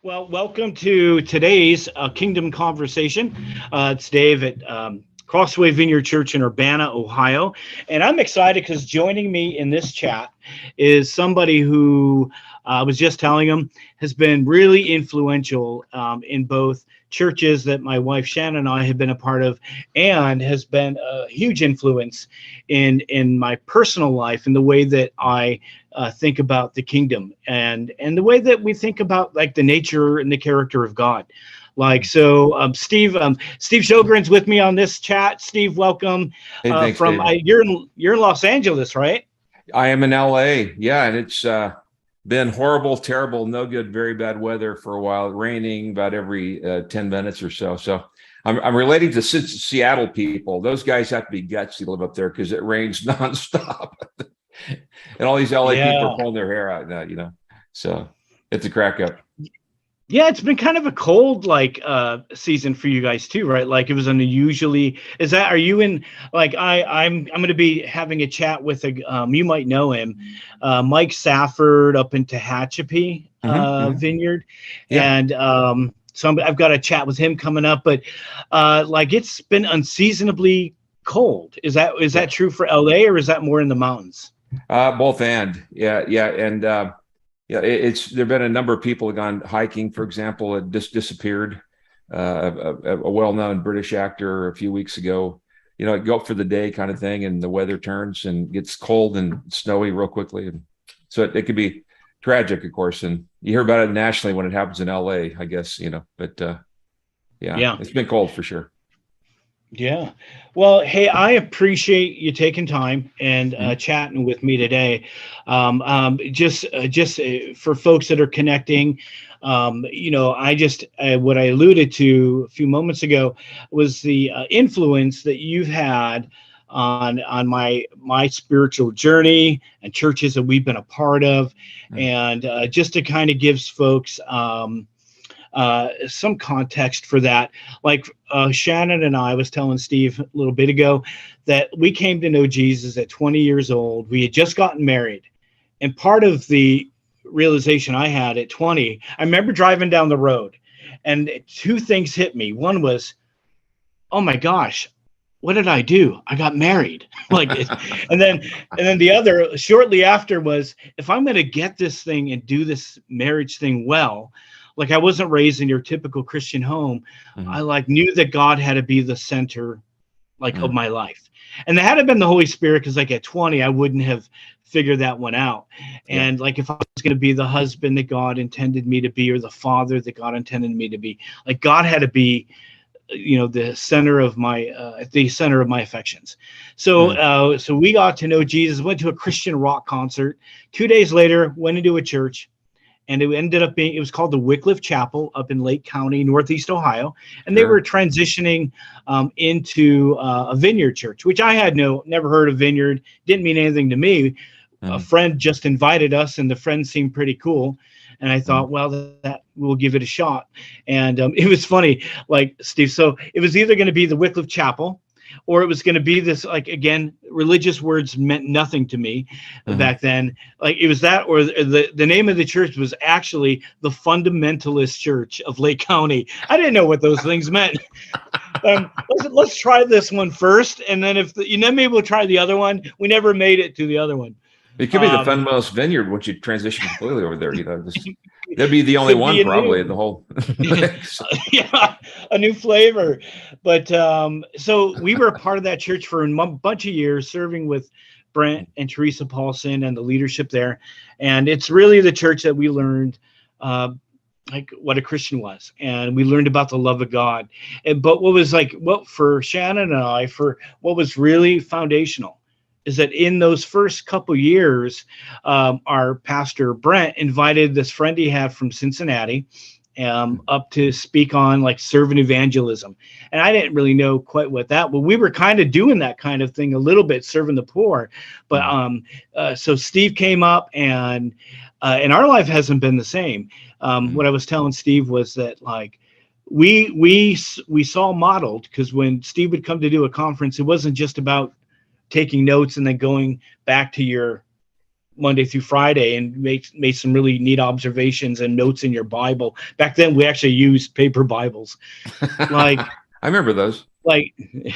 Well, welcome to today's Kingdom Conversation. It's Dave at Crossway Vineyard Church in Urbana, Ohio. And I'm excited because joining me in this chat is somebody who I was just telling him has been really influential in both churches that my wife Shannon and I have been a part of, and has been a huge influence in my personal life and the way that I think about the kingdom and the way that we think about like the nature and the character of God. Steve Sjogren's with me on this chat. Steve, welcome. Hey, thanks, From David. You're in Los Angeles, right? I am in LA. Yeah, and it's been horrible, terrible, no good, very bad weather for a while, raining about every 10 minutes or so. So I'm relating to Seattle people. Those guys have to be gutsy to live up there because it rains nonstop. And all these LA people are pulling their hair out now, So it's a crack up. Yeah, it's been kind of a cold season for you guys too, right? Like it was unusually. Are you in I'm going to be having a chat with you might know him, Mike Safford up in Tehachapi Vineyard, Yeah. and I've got a chat with him coming up, but it's been unseasonably cold. Is that true for LA, or is that more in the mountains? Both and and there've been a number of people who've gone hiking, for example. It just disappeared. A well-known British actor a few weeks ago, go up for the day kind of thing, and the weather turns and gets cold and snowy real quickly. And so it could be tragic, of course. And you hear about it nationally when it happens in LA, I guess, but it's been cold for sure. Yeah. Well, hey, I appreciate you taking time and chatting with me today. Just for folks that are connecting, what I alluded to a few moments ago was the influence that you've had on my spiritual journey and churches that we've been a part of, and just to kind of gives folks some context for that. Shannon and I was telling Steve a little bit ago that we came to know Jesus at 20 years old. We had just gotten married. And part of the realization I had at 20, I remember driving down the road and two things hit me. One was, oh my gosh, what did I do? I got married. And then the other shortly after was, if I'm going to get this thing and do this marriage thing well, I wasn't raised in your typical Christian home. I knew that God had to be the center of my life. And there had been the Holy Spirit, because at 20, I wouldn't have figured that one out. And if I was going to be the husband that God intended me to be, or the father that God intended me to be, God had to be, the center of my affections. So we got to know Jesus, went to a Christian rock concert. 2 days later, went into a church. And it ended up being, it was called the Wycliffe Chapel up in Lake County, Northeast Ohio. And they were transitioning into a Vineyard church, which I had never heard of Vineyard, didn't mean anything to me. A friend just invited us, and the friend seemed pretty cool. And I thought, well, that we'll give it a shot. And it was funny, Steve. So it was either going to be the Wycliffe Chapel, or it was going to be this, again, religious words meant nothing to me back then. It was that, or the name of the church was actually the Fundamentalist Church of Lake County. I didn't know what those things meant. Let's try this one first, and then maybe we'll try the other one. We never made it to the other one. It could be the Fundamentalist Vineyard once you transition completely over there. That'd be the only one probably in the whole. Yeah, a new flavor. But so we were a part of that church for a bunch of years, serving with Brent and Teresa Paulson and the leadership there. And it's really the church that we learned what a Christian was, and we learned about the love of God. But what was for Shannon and I, for what was really foundational, is that in those first couple years, our pastor Brent invited this friend he had from Cincinnati up to speak on servant evangelism. And I didn't really know quite what that, but we were kind of doing that kind of thing a little bit, serving the poor. But so Steve came up, and our life hasn't been the same. What I was telling Steve was that we saw modeled, because when Steve would come to do a conference, it wasn't just about taking notes and then going back to your Monday through Friday and made some really neat observations and notes in your Bible. Back then, we actually used paper Bibles. Like, I remember those. Like,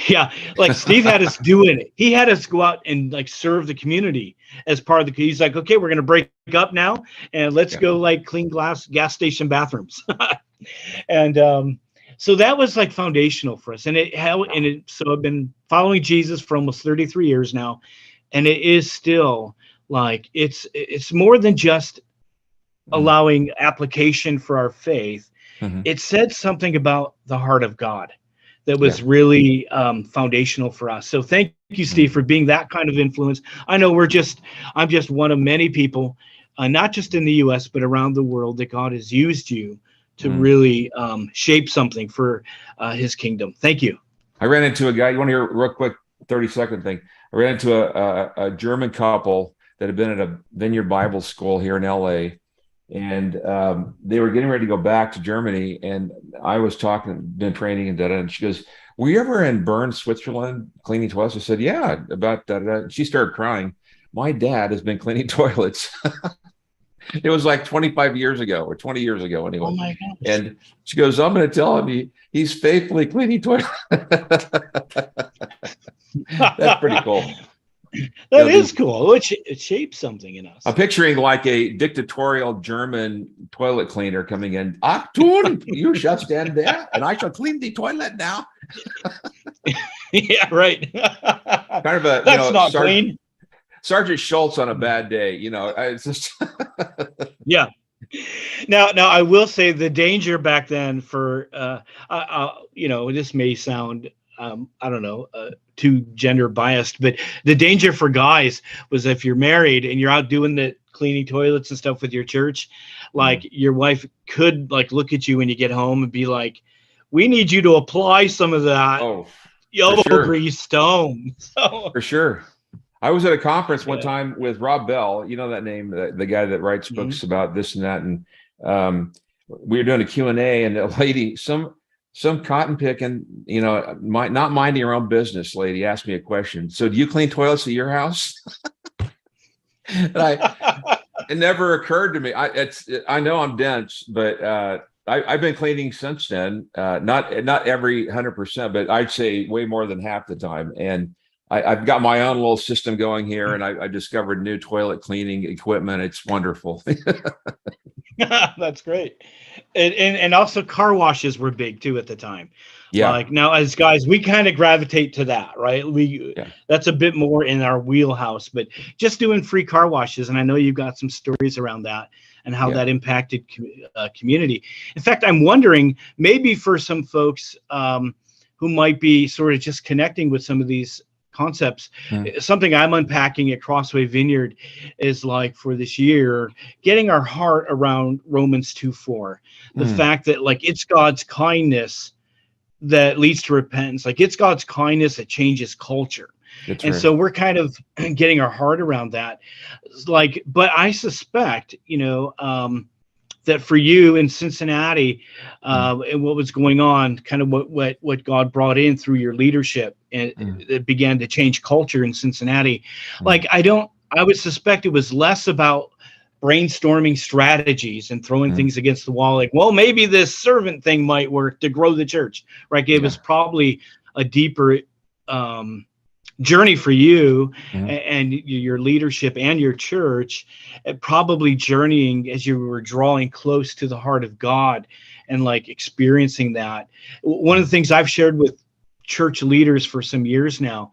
yeah, like Steve had us doing it. He had us go out and like serve the community as part of the. He's like, okay, we're gonna break up now and let's go like clean gas station bathrooms. And so that was like foundational for us. So I've been following Jesus for almost 33 years now, and it is still like it's more than just allowing application for our faith. Mm-hmm. It said something about the heart of God that was really foundational for us. So thank you, Steve, for being that kind of influence. I know I'm just one of many people, not just in the U.S., but around the world, that God has used you to really shape something for his kingdom. Thank you. I ran into a guy, you want to hear a real quick 30-second thing? I ran into a German couple that had been at a Vineyard Bible school here in LA. And they were getting ready to go back to Germany, and I was been training and and she goes, "Were you ever in Bern, Switzerland, cleaning toilets?" I said, "Yeah, about that." She started crying. My dad has been cleaning toilets. It was like 25 years ago or 20 years ago anyway. Oh my gosh. And she goes, "I'm going to tell him he's faithfully cleaning toilets." That's pretty cool. That is cool. It shapes something in us. I'm picturing like a dictatorial German toilet cleaner coming in. Achtung, you shall stand there, and I shall clean the toilet now. Yeah, right. Kind of a that's not clean. Sergeant Schultz on a bad day. It's just yeah. Now I will say the danger back then for this may sound I don't know, too gender biased, but the danger for guys was if you're married and you're out doing the cleaning toilets and stuff with your church, like your wife could like look at you when you get home and be like, "We need you to apply some of that elbow grease stone." So, for sure. I was at a conference one time with Rob Bell, you know that name, the guy that writes books about this and that, and we were doing a Q&A, and a lady, some cotton picking, not minding her own business lady asked me a question. "So do you clean toilets at your house?" And it never occurred to me. I know I'm dense, but I've been cleaning since then. Not every 100%, but I'd say way more than half the time. And I've got my own little system going here, and I discovered new toilet cleaning equipment. It's wonderful. That's great. And also car washes were big too at the time. Yeah. Like now as guys, we kind of gravitate to that, right? That's a bit more in our wheelhouse, but just doing free car washes. And I know you've got some stories around that and how that impacted community. In fact, I'm wondering maybe for some folks who might be sort of just connecting with some of these concepts, something I'm unpacking at Crossway Vineyard is like for this year, getting our heart around Romans 2:4, the fact that like it's God's kindness that leads to repentance, like it's God's kindness that changes culture. That's and right. So we're kind of getting our heart around that. Like, but I suspect, that for you in Cincinnati, and what was going on, kind of what God brought in through your leadership, and it began to change culture in Cincinnati. Like, I would suspect it was less about brainstorming strategies and throwing things against the wall. Like, well, maybe this servant thing might work to grow the church, right? It was probably a deeper journey for you and your leadership and your church, probably journeying as you were drawing close to the heart of God and like experiencing that. One of the things I've shared with church leaders for some years now,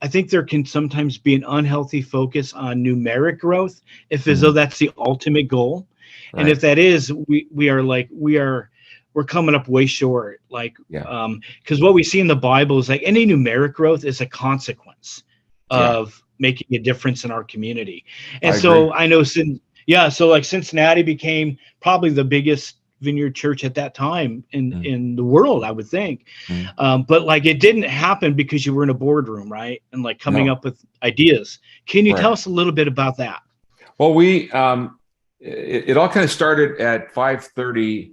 I think there can sometimes be an unhealthy focus on numeric growth, as though that's the ultimate goal. Right. And if that is, we're coming up way short. Because what we see in the Bible is like any numeric growth is a consequence of making a difference in our community. And I know, so like Cincinnati became probably the biggest Vineyard church at that time in the world, I would think. But like it didn't happen because you were in a boardroom, right? And like coming up with ideas. Can you tell us a little bit about that? Well, it all kind of started at 5:30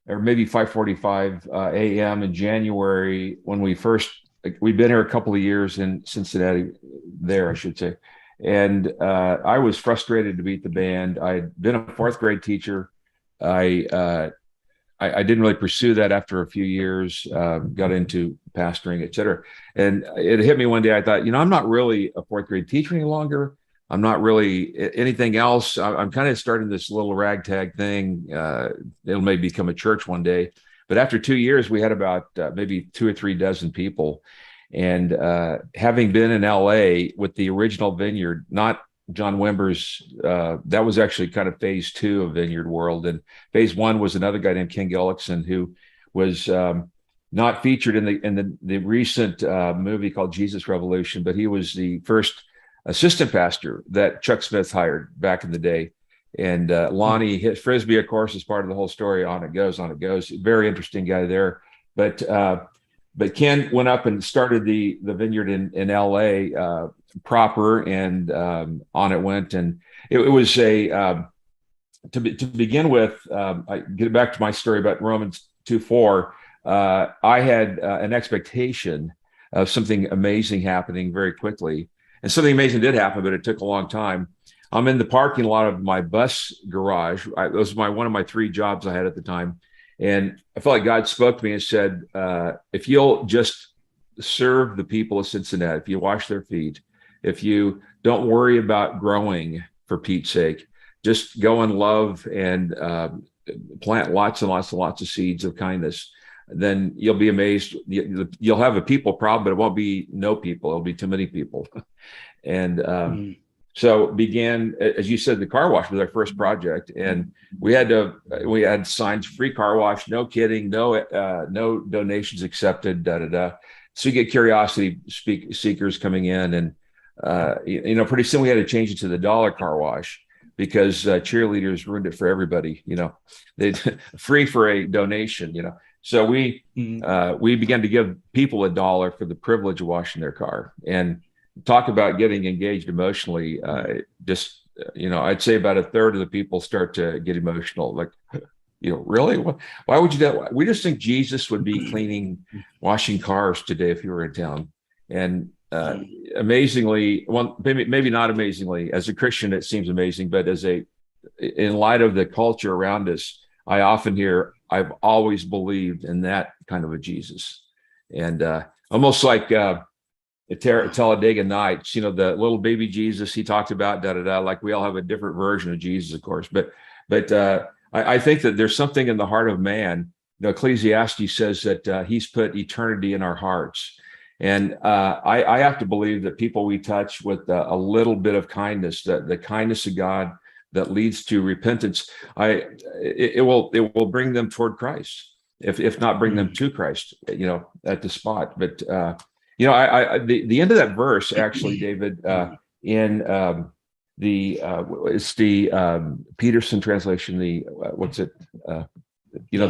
or maybe 5:45 a.m. in January when we'd been here a couple of years in Cincinnati there, I should say. And I was frustrated to beat the band. I'd been a fourth grade teacher. I didn't really pursue that after a few years, got into pastoring, et cetera. And it hit me one day. I thought, I'm not really a fourth grade teacher any longer. I'm not really anything else. I'm kind of starting this little ragtag thing. It'll maybe become a church one day. But after 2 years, we had about maybe 2 or 3 dozen people. And having been in LA with the original Vineyard, not John Wimber's, that was actually kind of phase 2 of Vineyard World. And phase 1 was another guy named Ken Gillickson, who was not featured in the recent movie called Jesus Revolution, but he was the first assistant pastor that Chuck Smith hired back in the day. And Lonnie Frisbee, of course, is part of the whole story. On it goes, on it goes. Very interesting guy there. But Ken went up and started the Vineyard in LA proper, and on it went. And it was to begin with, I get back to my story about Romans 2:4. I had an expectation of something amazing happening very quickly. And something amazing did happen, but it took a long time. I'm in the parking lot of my bus garage. It was one of my 3 jobs I had at the time. And I felt like God spoke to me and said, if you'll just serve the people of Cincinnati, if you wash their feet, if you don't worry about growing for Pete's sake, just go and love and plant lots and lots and lots of seeds of kindness, then you'll be amazed. You'll have a people problem, but it won't be no people. It'll be too many people. And so began, as you said, the car wash was our first project, and we had signs, free car wash, no kidding, no donations accepted, So you get curiosity seekers coming in, and pretty soon we had to change it to the dollar car wash because cheerleaders ruined it for everybody. They free for a donation. So we began to give people $1 for the privilege of washing their car. And talk about getting engaged emotionally. I'd say about a third of the people start to get emotional. Like, really? Why would you do that? We just think Jesus would be washing cars today if you were in town. And amazingly, well, maybe not amazingly, as a Christian, it seems amazing, but in light of the culture around us, I often hear, I've always believed in that kind of a Jesus. And almost like Talladega Nights, the little baby Jesus he talked about, like we all have a different version of Jesus, of course. But I think that there's something in the heart of man. Ecclesiastes says that he's put eternity in our hearts. And I have to believe that people we touch with a little bit of kindness, the kindness of God that leads to repentance, it will bring them toward Christ, if not bring them to Christ, at the spot. But the end of that verse, actually, David, in it's the Peterson translation, the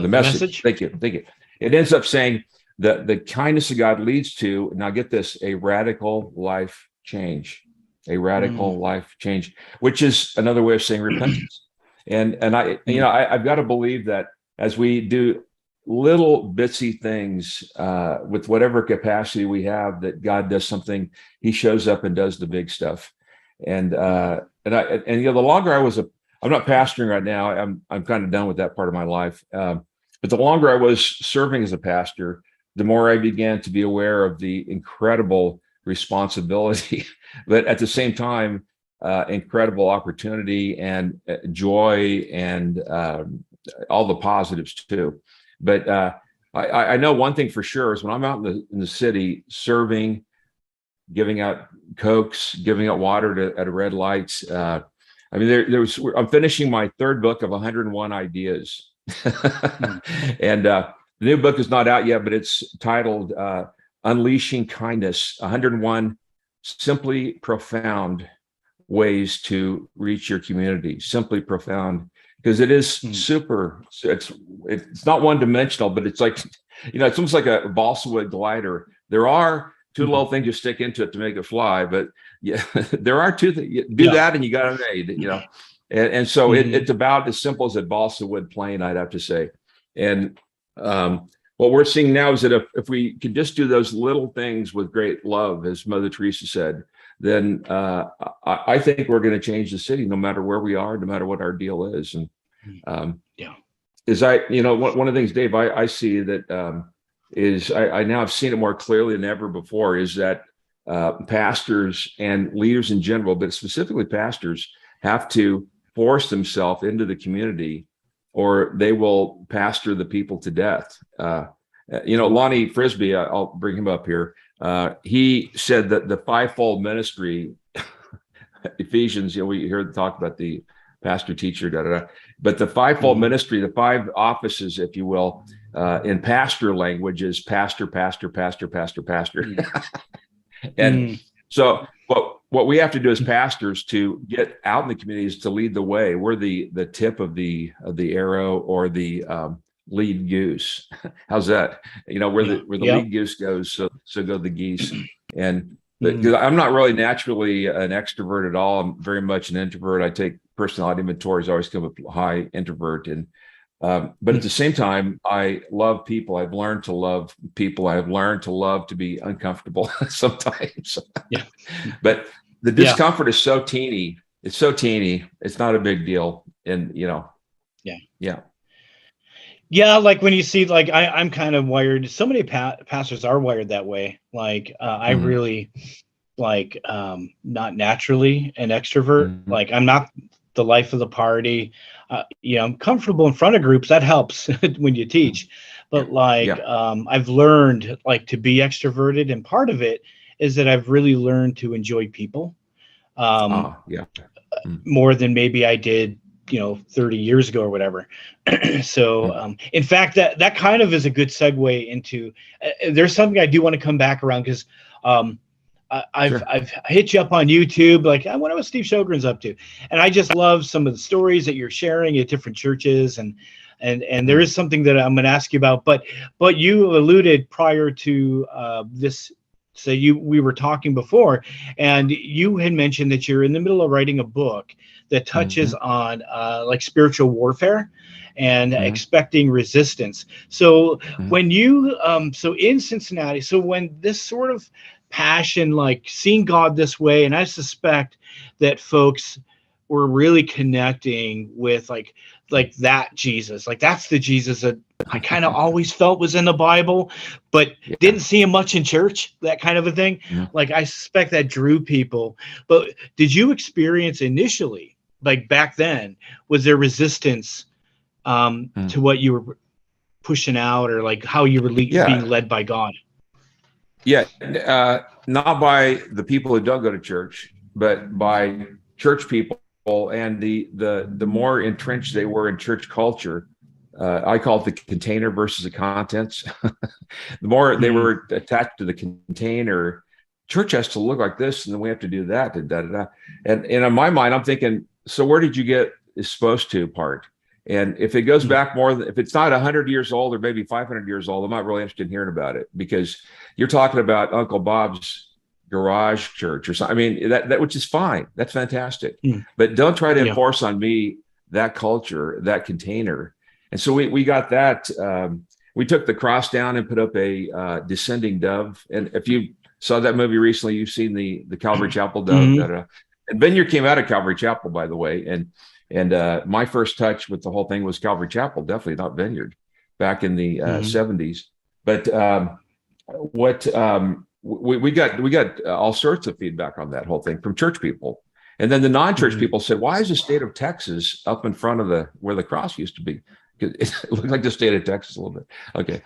message. Thank you. It ends up saying that the kindness of God leads to, now get this, a radical life change, life change, which is another way of saying repentance. And I've got to believe that as we do little bitsy things with whatever capacity we have, that God does something. He shows up and does the big stuff. And the longer I'm not pastoring right now. I'm kind of done with that part of my life. But the longer I was serving as a pastor, the more I began to be aware of the incredible responsibility, but at the same time, incredible opportunity and joy and all the positives too. But I know one thing for sure is when I'm out in the city serving, giving out Cokes, giving out water at red lights. I'm finishing my 3rd book of 101 ideas. And the new book is not out yet, but it's titled Unleashing Kindness, 101 Simply Profound Ways to Reach Your Community. Simply profound. Because it is super, it's not one-dimensional, but it's like, it's almost like a balsa wood glider. There are 2 little things you stick into it to make it fly, but yeah, there are 2 things. You do that and you got it made, And so it's about as simple as a balsa wood plane, I'd have to say. And what we're seeing now is that if we can just do those little things with great love, as Mother Teresa said, then I think we're going to change the city, no matter where we are, no matter what our deal is. And Yeah. is one of the things, Dave, I see that is I now have seen it more clearly than ever before, is that pastors and leaders in general, but specifically pastors, have to force themselves into the community, or they will pastor the people to death. Lonnie Frisbee, I'll bring him up here. He said that the fivefold ministry, Ephesians, we hear the talk about the pastor, teacher, but the fivefold ministry, the five offices, if you will, in pastor language, is pastor, pastor, pastor, pastor, pastor. And so what we have to do as pastors to get out in the community is to lead the way. We're the tip of the arrow, or the lead goose. How's that? Where the lead goose goes, so go the geese. And because I'm not really naturally an extrovert at all. I'm very much an introvert. I take personality inventories, always come up high introvert. And but at the same time, I love people. I've learned to love people. I've learned to love to be uncomfortable sometimes. But the discomfort is so teeny. It's so teeny. It's not a big deal. And Yeah, like when you see, like I'm kind of wired. So many pastors are wired that way. Like I really not naturally an extrovert. Like I'm not the life of the party. I'm comfortable in front of groups. That helps when you teach. But I've learned to be extroverted, and part of it is that I've really learned to enjoy people more than maybe I did 30 years ago or whatever. So in fact, that kind of is a good segue into there's something I do want to come back around, because I've hit you up on YouTube, like I wonder what Steve Sjogren's up to, and I just love some of the stories that you're sharing at different churches, and there is something that I'm going to ask you about, but you alluded prior to this. So we were talking before, and you had mentioned that you're in the middle of writing a book that touches on spiritual warfare and expecting resistance. So when you so in Cincinnati, so when this sort of passion, seeing God this way, and I suspect that folks were really connecting with like that Jesus, that's the Jesus that I kind of always felt was in the Bible, but didn't see him much in church, that kind of a thing. I suspect that drew people. But did you experience initially, back then, was there resistance to what you were pushing out, or how you were being led by God? Not by the people who don't go to church, but by church people, and the more entrenched they were in church culture. I call it the container versus the contents. The more they were attached to the container, church has to look like this, and then we have to do that, and in my mind, I'm thinking, so where did you get is supposed to part? And if it goes back more than, if it's not 100 years old or maybe 500 years old, I'm not really interested in hearing about it, because you're talking about Uncle Bob's garage church or something. I mean, that which is fine. That's fantastic. But don't try to enforce on me that culture, that container. And so we got that. We took the cross down and put up a descending dove. And if you saw that movie recently, you've seen the Calvary Chapel dove. And Vineyard came out of Calvary Chapel, by the way. And my first touch with the whole thing was Calvary Chapel, definitely not Vineyard, back in the 70s. But we got all sorts of feedback on that whole thing from church people. And then the non-church people said, why is the state of Texas up in front of where the cross used to be? It looked like the state of Texas a little bit. Okay.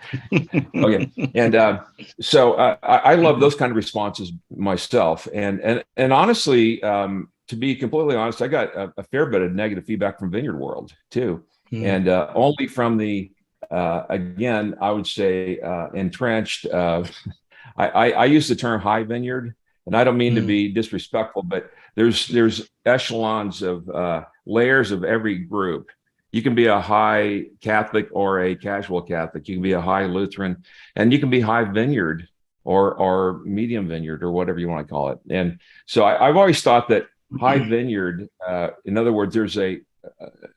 And so I love those kind of responses myself. And honestly, to be completely honest, I got a fair bit of negative feedback from Vineyard World too. And only from the, again, I would say entrenched. I use the term high vineyard, and I don't mean to be disrespectful, but there's echelons of layers of every group. You can be a high Catholic or a casual Catholic. You can be a high Lutheran, and you can be high vineyard or medium vineyard, or whatever you want to call it. And so I've always thought that high vineyard, in other words, there's a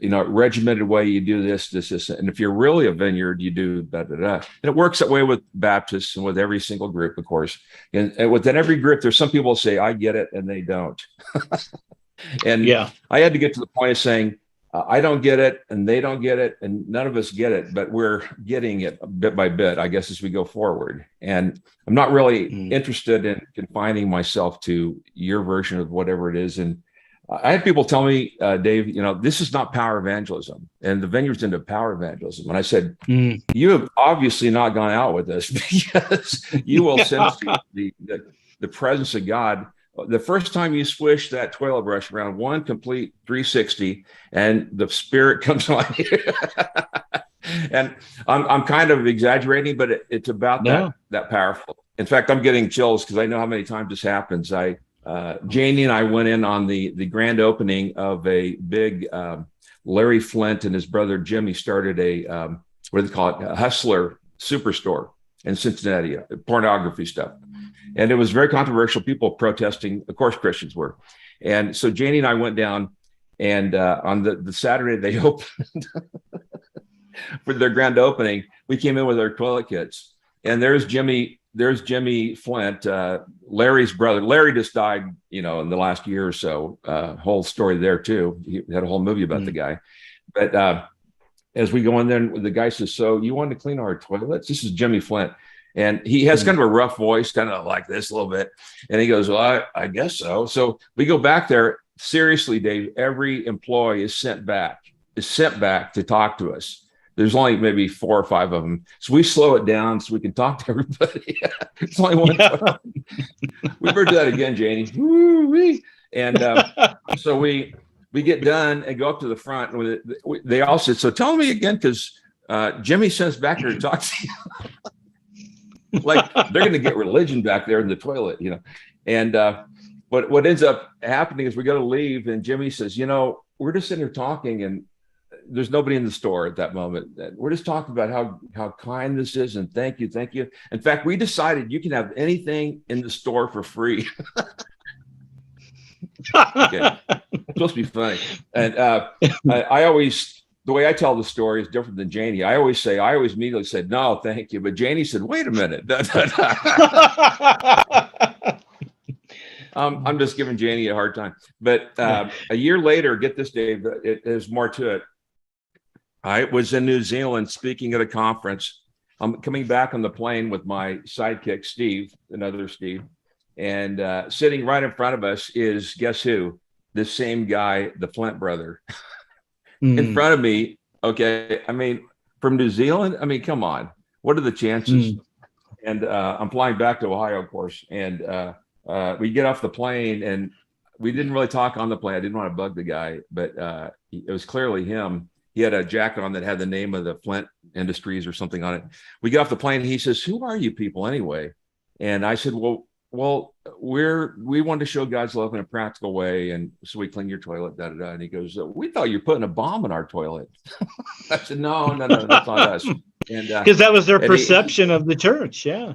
regimented way you do this, and if you're really a vineyard, you do da da da. And it works that way with Baptists and with every single group, of course. And within every group, there's some people who say, I get it, and they don't. And Yeah. I had to get to the point of saying, I don't get it, and they don't get it, and none of us get it, but we're getting it bit by bit, I guess, as we go forward. And I'm not really interested in confining myself to your version of whatever it is. And I had people tell me, Dave, this is not power evangelism, and the vineyard's into power evangelism. And I said, you have obviously not gone out with this, because you will sense the presence of God. The first time you swish that toilet brush around, one complete 360, and the Spirit comes on you. And I'm kind of exaggerating, but it's about that powerful. In fact, I'm getting chills because I know how many times this happens. Janie and I went in on the grand opening of a big Larry Flint and his brother Jimmy started a what do they call it? A hustler superstore in Cincinnati, pornography stuff. And it was very controversial, people protesting. Of course, Christians were. And so Janie and I went down, and on the Saturday they opened for their grand opening, we came in with our toilet kits. And there's Jimmy Flint, Larry's brother. Larry just died, in the last year or so. Whole story there too. He had a whole movie about the guy. But as we go in there, the guy says, "So you want to clean our toilets?" This is Jimmy Flint. And he has kind of a rough voice, kind of like this a little bit. And he goes, "Well, I guess so." So we go back there. Seriously, Dave, every employee is sent back to talk to us. There's only maybe 4 or 5 of them. So we slow it down so we can talk to everybody. It's only one. Yeah. We better do that again, Janie. Woo-wee. And so we get done and go up to the front. And they all said, "So tell me again, because Jimmy sent us back here to talk to you." Like they're going to get religion back there in the toilet, And what ends up happening is we go to leave, and Jimmy says, "We're just sitting here talking, and there's nobody in the store at that moment. We're just talking about how kind this is, and thank you. In fact, we decided you can have anything in the store for free." Okay, it's supposed to be funny, and I always. The way I tell the story is different than Janie. I always immediately said, "No, thank you." But Janie said, "Wait a minute." I'm just giving Janie a hard time. But a year later, get this, Dave, there's more to it. I was in New Zealand speaking at a conference. I'm coming back on the plane with my sidekick, Steve, another Steve. And sitting right in front of us is, guess who? The same guy, the Flint brother. In front of me. Okay. I mean, from New Zealand. I mean, come on. What are the chances? And I'm flying back to Ohio, of course. And we get off the plane, and we didn't really talk on the plane. I didn't want to bug the guy, but it was clearly him. He had a jacket on that had the name of the Flint Industries or something on it. We get off the plane, and he says, "Who are you people anyway?" And I said, Well, we wanted to show God's love in a practical way, and so we clean your toilet, da da da. And he goes, "We thought you were putting a bomb in our toilet." I said, No, that's not us. And because that was their perception of the church, yeah.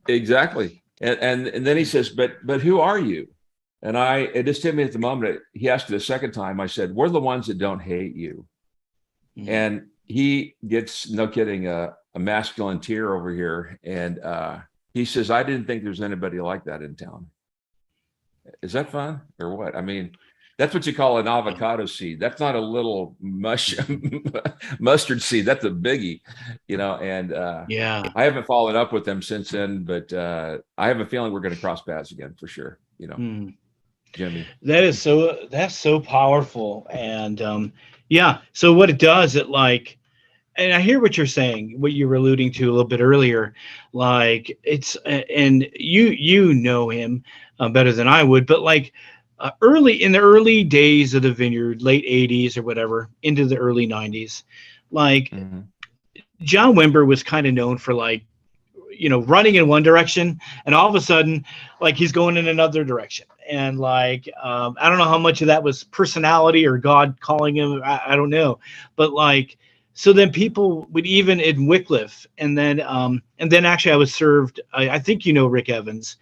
Exactly. And then he says, "But who are you?" And it just hit me at the moment. He asked it a second time. I said, "We're the ones that don't hate you." And he gets, no kidding, a masculine tear over here, and he says, "I didn't think there's anybody like that in town." Is that fun or what? I mean, that's what you call an avocado seed. That's not a little mustard seed. That's a biggie, and yeah, I haven't followed up with them since then, but I have a feeling we're going to cross paths again for sure. Jimmy. That's so powerful. And yeah, so what it does, and I hear what you're saying, what you were alluding to a little bit earlier, like it's, and you know him better than I would, but in the early days of the Vineyard, late 80s or whatever, into the early 90s, John Wimber was kind of known for running in one direction, and all of a sudden, he's going in another direction. And I don't know how much of that was personality or God calling him. I don't know, but so then people would, even in Wycliffe, and then actually I was served. I think Rick Evans.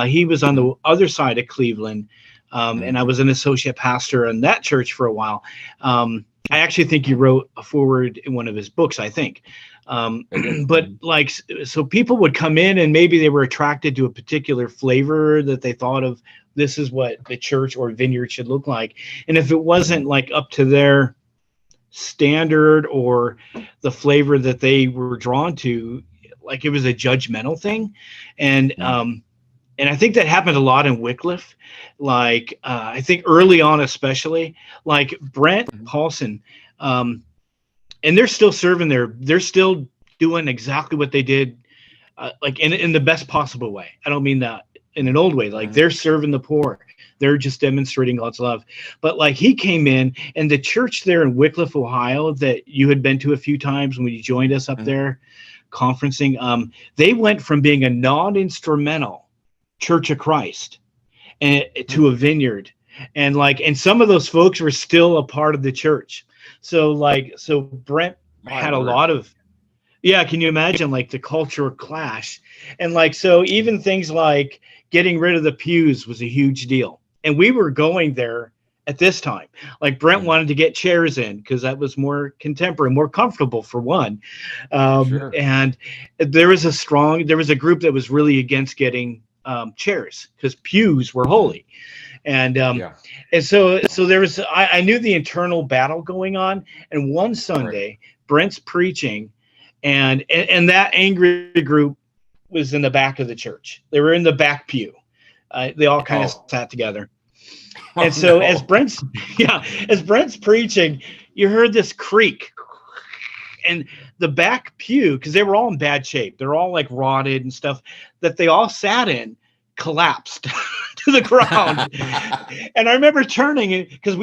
He was on the other side of Cleveland, And I was an associate pastor in that church for a while. I actually think he wrote a foreword in one of his books, I think. But like, so people would come in and maybe they were attracted to a particular flavor that they thought of, this is what the church or vineyard should look like. And if it wasn't like up to their standard or the flavor that they were drawn to, like it was a judgmental thing. And I think that happened a lot in Wycliffe. Like, I think early on, especially like Brent Paulson, and they're still serving there. They're still doing exactly what they did, like in the best possible way. I don't mean that in an old way. Like they're serving the poor. They're just demonstrating God's love. But like he came in, and the church there in Wycliffe, Ohio, that you had been to a few times when you joined us up there conferencing, they went from being a non-instrumental Church of Christ and to a vineyard. And some of those folks were still a part of the church. So Brent had a lot of, can you imagine like the cultural clash? And so even things like getting rid of the pews was a huge deal. And we were going there at this time. Like Brent wanted to get chairs in because that was more contemporary, more comfortable for one. And there was a group that was really against getting chairs because pews were holy. And so there was, I knew the internal battle going on. And one Sunday, Brent's preaching, and that angry group was in the back of the church. They were in the back pew. They all kind of sat together. And so as Brent's preaching, you heard this creak, and the back pew, because they were all in bad shape, they're all like rotted and stuff that they all sat in, collapsed to the ground. And I remember turning, because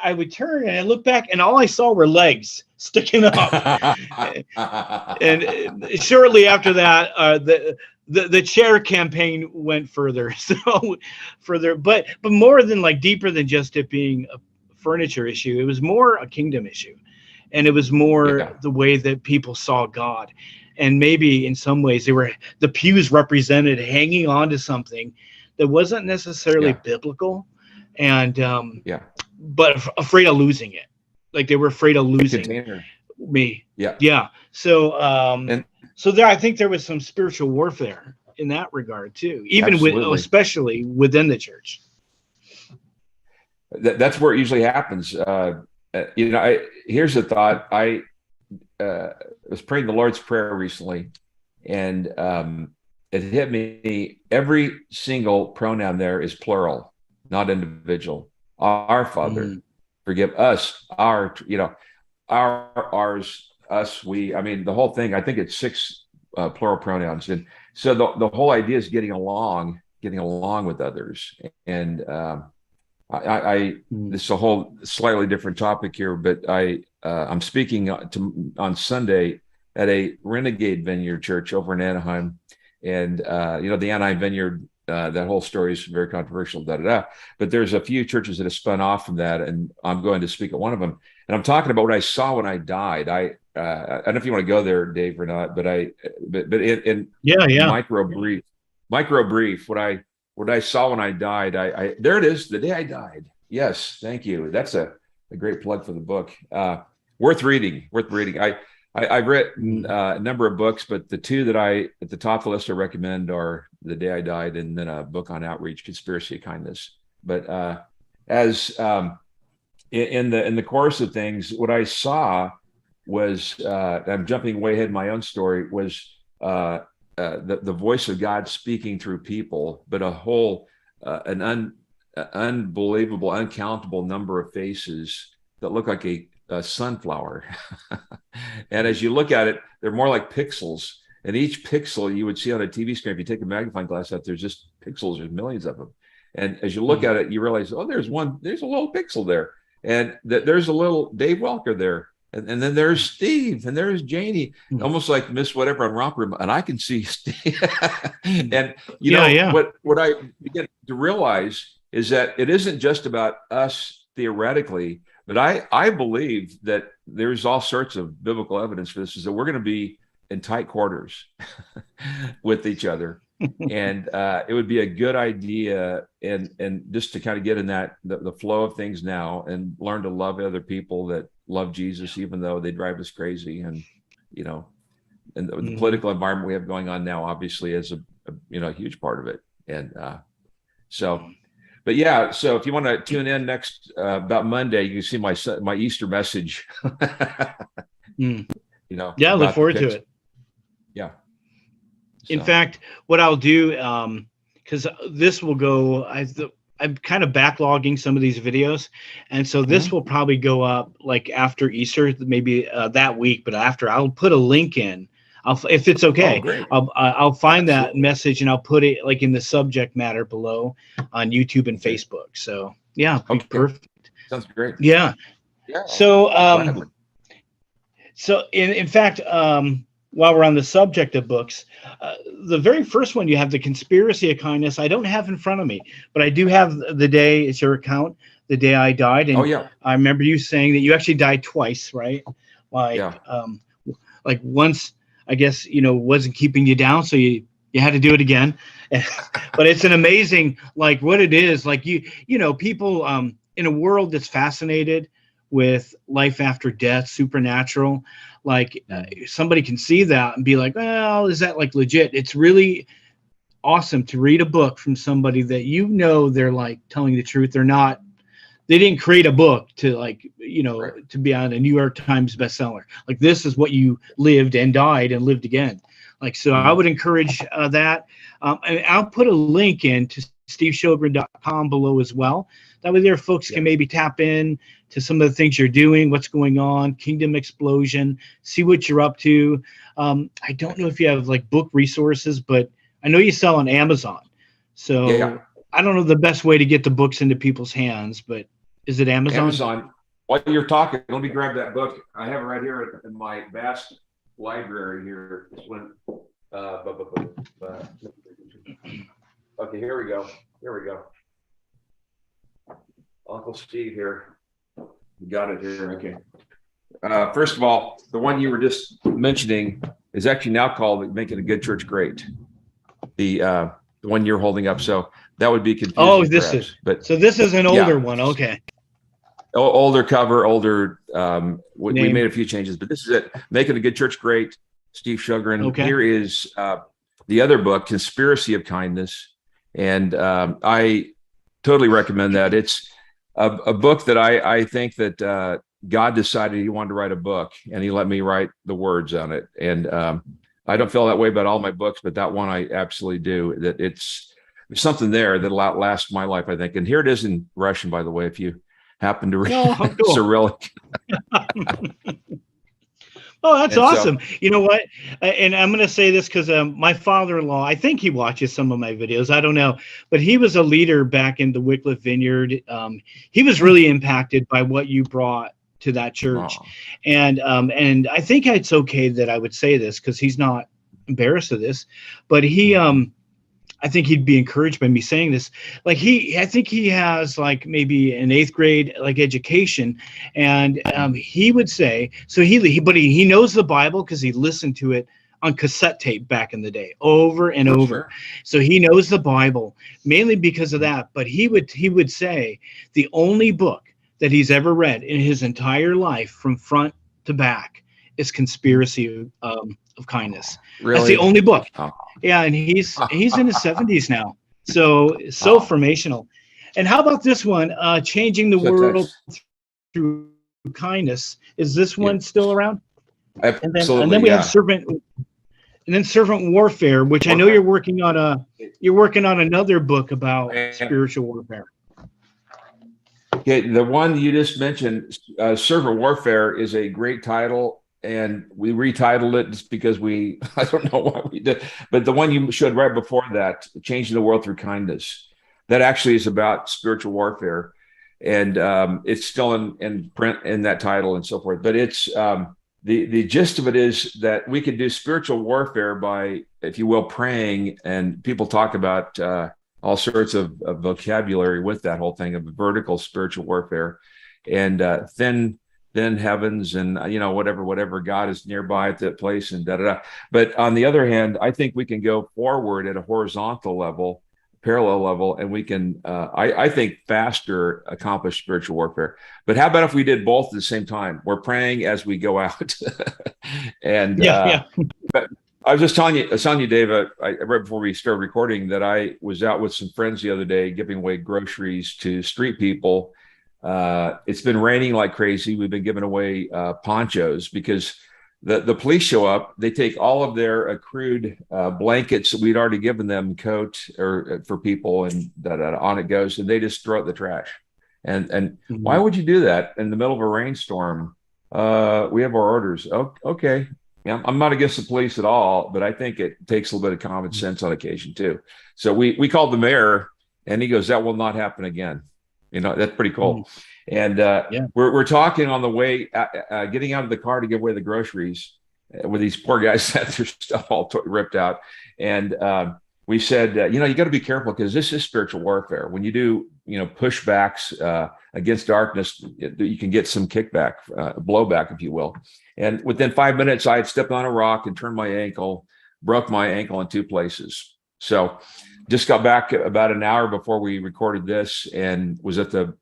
I would turn and I look back, and all I saw were legs sticking up. And shortly after that, the chair campaign went further. But more than deeper than just it being a furniture issue, it was more a kingdom issue. And it was more the way that people saw God. And maybe in some ways the pews represented hanging on to something that wasn't necessarily biblical, and but afraid of losing it. Like they were afraid of losing me. So so there, I think there was some spiritual warfare in that regard too, even especially within the church. That's where it usually happens. Here's a thought. I was praying the Lord's Prayer recently, and it hit me. Every single pronoun there is plural, not individual. Our Father, forgive us. Our, ours, us, we. I mean, the whole thing. I think it's 6 plural pronouns, and so the whole idea is getting along with others. And this is a whole slightly different topic here, but I'm speaking on Sunday at a Renegade Vineyard church over in Anaheim. And, the Anaheim Vineyard, that whole story is very controversial, but there's a few churches that have spun off from that. And I'm going to speak at one of them. And I'm talking about what I saw when I died. I don't know if you want to go there, Dave, or not, but in micro brief, what I saw when I died, I there it is, the day I died. Yes, thank you. That's a great plug for the book. Worth reading. I've written a number of books, but the 2 that at the top of the list I recommend are The Day I Died, and then a book on outreach, Conspiracy of Kindness. But as in the course of things, what I saw was, I'm jumping way ahead in my own story, was the voice of God speaking through people, but a whole an unbelievable, uncountable number of faces that look like a sunflower. And as you look at it, they're more like pixels. And each pixel you would see on a TV screen, if you take a magnifying glass out, there's just pixels, there's millions of them. And as you look at it, you realize, there's a little pixel there. And there's a little Dave Welker there. And then there's Steve, and there's Janie, almost like Miss Whatever on Romper Room, and I can see Steve. And what I begin to realize is that it isn't just about us theoretically, but I believe that there's all sorts of biblical evidence for this, is that we're going to be in tight quarters with each other. And it would be a good idea, and just to kind of get in that the flow of things now, and learn to love other people that love Jesus, even though they drive us crazy. And and the political environment we have going on now, obviously, is a huge part of it. And so, but yeah, so if you want to tune in next about Monday, you can see my Easter message. Yeah, look forward to it. Yeah. In fact, what I'll do, because this will go, I'm kind of backlogging some of these videos, and so this will probably go up like after Easter, maybe that week. But after, I'll put a link in. If it's okay, I'll find that message and I'll put it like in the subject matter below on YouTube and Facebook. So yeah, perfect. Sounds great. Yeah. So in fact, while we're on the subject of books, the very first one you have, The Conspiracy of Kindness, I don't have in front of me, but I do have The Day, it's your account, The Day I Died. And I remember you saying that you actually died twice, right? Like once, I guess, wasn't keeping you down, so you had to do it again. But it's an amazing, like what it is, like people in a world that's fascinated with life after death, supernatural, like somebody can see that and be like, well, is that like legit? It's really awesome to read a book from somebody that they're like telling the truth. They didn't create a book to to be on a New York Times bestseller. Like, this is what you lived and died and lived again. Like, so I would encourage that. And I'll put a link in to stevesjogren.com below as well. That way there folks can maybe tap in to some of the things you're doing, what's going on, Kingdom Explosion, see what you're up to. I don't know if you have like book resources, but I know you sell on Amazon. So I don't know the best way to get the books into people's hands, but is it Amazon? Amazon. While you're talking, let me grab that book. I have it right here in my vast library here. This one. Okay, here we go. Uncle Steve here. You got it here. Okay. First of all, the one you were just mentioning is actually now called Making a Good Church Great. The one you're holding up. So that would be confusing. Oh, this is an older one. Okay. Older cover, older. We made a few changes, but this is it. Making a Good Church Great. Steve Sjogren. Okay. Here is the other book, Conspiracy of Kindness, and I totally recommend that. It's a book that I think that God decided He wanted to write a book, and He let me write the words on it. And I don't feel that way about all my books, but that one I absolutely do. That there's something there that'll outlast my life, I think. And here it is in Russian, by the way, if you happen to read Cyrillic. Oh, that's awesome. You know what? And I'm going to say this because my father-in-law, I think he watches some of my videos. I don't know. But he was a leader back in the Wycliffe Vineyard. He was really impacted by what you brought to that church. And I think it's okay that I would say this because he's not embarrassed of this. But I think he'd be encouraged by me saying this. Like I think he has like maybe an 8th grade like education, and he would say so. He knows the Bible because he listened to it on cassette tape back in the day, over and over. Sure. So he knows the Bible mainly because of that. But he would say the only book that he's ever read in his entire life, from front to back, is Conspiracy of Kindness. Really? That's the only book. Oh. Yeah, and he's in his 70s now. So formational. And how about this one? Changing the World Through Kindness. Is this one still around? Absolutely. And then we have Servant Warfare, which I know you're working on another book about spiritual warfare. Okay, the one you just mentioned, Servant Warfare, is a great title. And we retitled it just because I don't know why we did, but the one you showed right before that, Changing the World Through Kindness, that actually is about spiritual warfare. And it's still in print in that title and so forth. But it's the gist of it is that we can do spiritual warfare by, if you will, praying. And people talk about all sorts of vocabulary with that whole thing of vertical spiritual warfare and thin then heavens, and whatever God is nearby at that place, and da da da. But on the other hand, I think we can go forward at a horizontal level, parallel level, and we can, I think, faster accomplish spiritual warfare. But how about if we did both at the same time? We're praying as we go out, and But I was just telling you, Dave, right before we started recording, that I was out with some friends the other day giving away groceries to street people. It's been raining like crazy. We've been giving away ponchos because the police show up. They take all of their accrued blankets that we'd already given them, coat or for people, and on it goes, and they just throw it in the trash. And why would you do that in the middle of a rainstorm? We have our orders. Oh, okay. Yeah, I'm not against the police at all, but I think it takes a little bit of common sense on occasion too. So we called the mayor, and he goes, "That will not happen again." That's pretty cool. And we're talking on the way, getting out of the car to give away the groceries, where these poor guys had their stuff all ripped out. And we said, you got to be careful, because this is spiritual warfare. When you do, pushbacks against darkness, you can get some kickback, blowback, if you will. And within 5 minutes, I had stepped on a rock and turned my ankle, broke my ankle in 2 places. So just got back about an hour before we recorded this, and was at the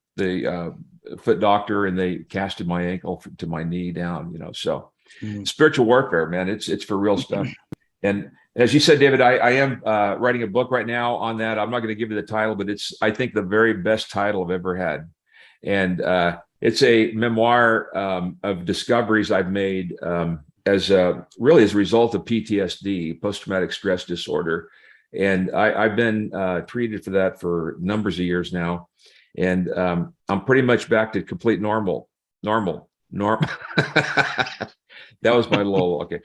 foot doctor, and they casted my ankle to my knee down, so spiritual warfare, man, it's for real stuff. And as you said, David, I am writing a book right now on that. I'm not going to give you the title, but it's, I think, the very best title I've ever had. And it's a memoir of discoveries I've made as a result of PTSD, post-traumatic stress disorder. And I've been treated for that for numbers of years now. And I'm pretty much back to complete normal. That was my little, okay.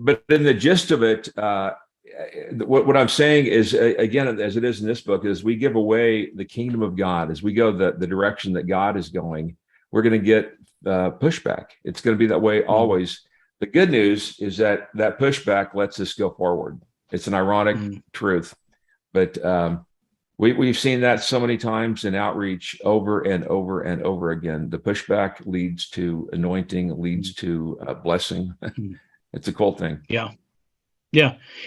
But in the gist of it, what I'm saying is, again, as it is in this book, is we give away the kingdom of God. As we go the direction that God is going, we're going to get pushback. It's going to be that way always. The good news is that pushback lets us go forward. It's an ironic truth, but we've seen that so many times in outreach, over and over and over again. The pushback leads to anointing, leads to blessing. It's a cool thing. Yeah.